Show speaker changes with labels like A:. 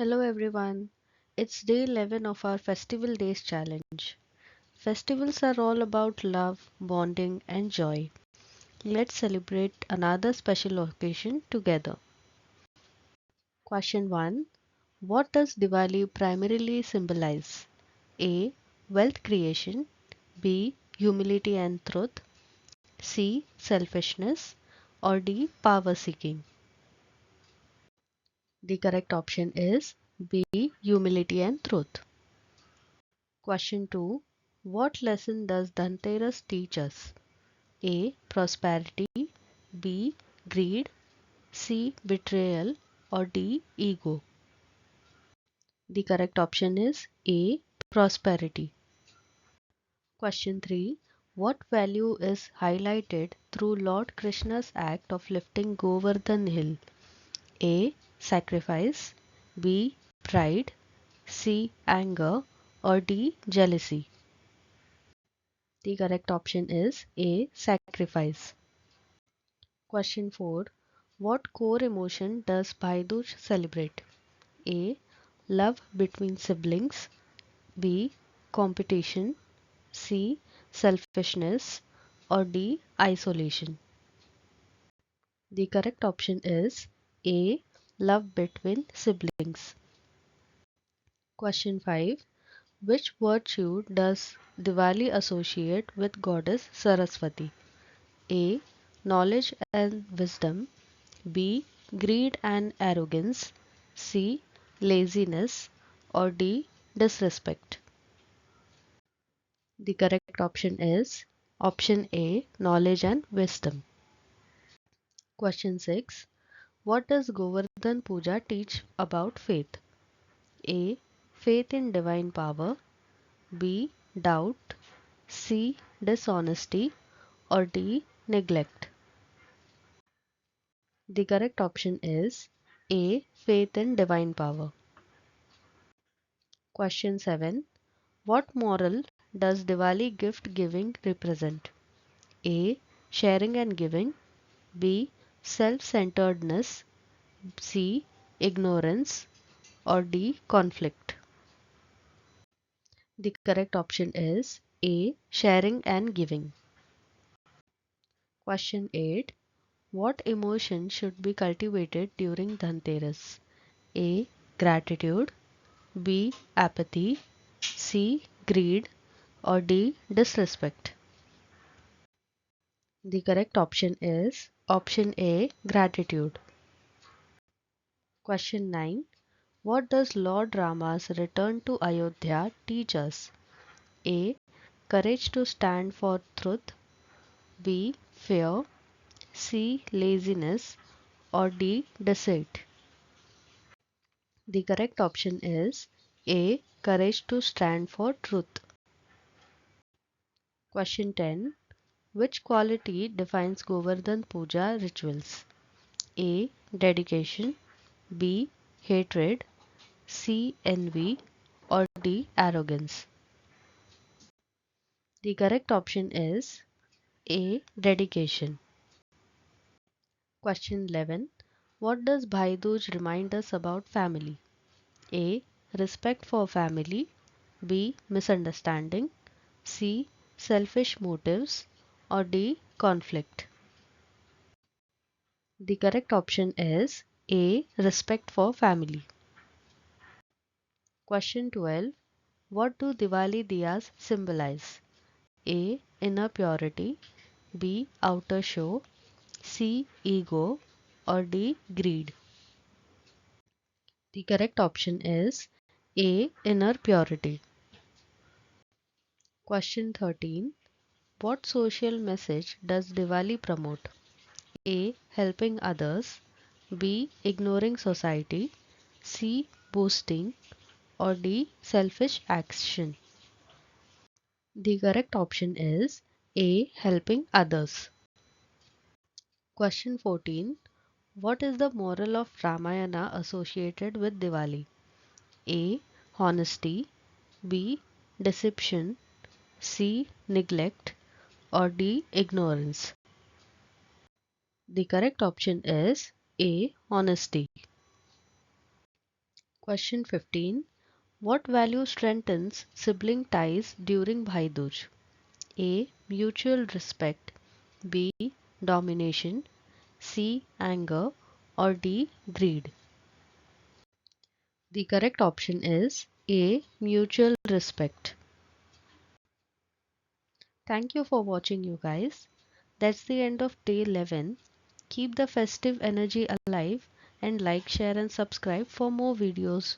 A: Hello everyone. It's day 11 of our Festival Days challenge. Festivals are all about love, bonding, and joy. Let's celebrate another special occasion together. Question 1. What does Diwali primarily symbolize? A. Wealth creation. B. Humility and truth. C. Selfishness. Or D. Power seeking. The correct option is B. Humility and truth. Question 2. What lesson does Dhanteras teach us? A. Prosperity. B. Greed. C. Betrayal. Or D. Ego. The correct option is A. Prosperity. Question 3. What value is highlighted through Lord Krishna's act of lifting Govardhan hill? A. Sacrifice. B. Pride. C. Anger. Or D. Jealousy. The correct option is A. Sacrifice. Question 4. What core emotion does Bhai Dooj celebrate? A. Love between siblings. B. Competition. C. Selfishness. Or D. Isolation. The correct option is A. Love between siblings. Question 5. Which virtue does Diwali associate with goddess Saraswati? A. Knowledge and wisdom. B. Greed and arrogance. C. Laziness. Or D. Disrespect. The correct option is option A. Knowledge and wisdom. Question 6. What does Govardhan Puja teach about faith? A. Faith in divine power. B. Doubt. C. Dishonesty. Or D. Neglect. The correct option is A. Faith in divine power. Question 7. What moral does Diwali gift giving represent? A. Sharing and giving. B. Self centeredness. C. Ignorance. Or D. Conflict. The correct option is A. Sharing and giving. Question 8. What emotion should be cultivated during Dhanteras? A. Gratitude. B. Apathy. C. Greed. Or D. Disrespect. The correct option is option A. Gratitude. Question 9. What does Lord Rama's return to Ayodhya teach us? A. Courage to stand for truth. B. Fear. C. Laziness. Or D. Deceit. The correct option is A. Courage to stand for truth. Question 10. Which quality defines Govardhan Puja rituals? A. Dedication. B. Hatred. C. Envy. Or D. Arrogance. The correct option is A. Dedication. Question 11. What does Bhai Dooj remind us about family? A. Respect for family. B. Misunderstanding. C. Selfish motives. Or D. Conflict. The correct option is A. Respect for family. Question 12. What do Diwali diyas symbolize? A. Inner purity. B. Outer show. C. Ego. Or D. Greed. The correct option is A. Inner purity. Question 13. What social message does Diwali promote? A. Helping others. B. Ignoring society. C. Boosting. Or D. Selfish action. The correct option is A. Helping others. Question 14. What is the moral of Ramayana associated with Diwali? A. Honesty. B. Deception. C. Neglect. Or D. Ignorance. The correct option is A. Honesty. Question 15. What value strengthens sibling ties during Bhai Dooj? A. Mutual respect. B. Domination. C. Anger. Or D. Greed. The correct option is A. Mutual respect. Thank you for watching, you guys. That's the end of day 11. Keep the festive energy alive and like, share, and subscribe for more videos.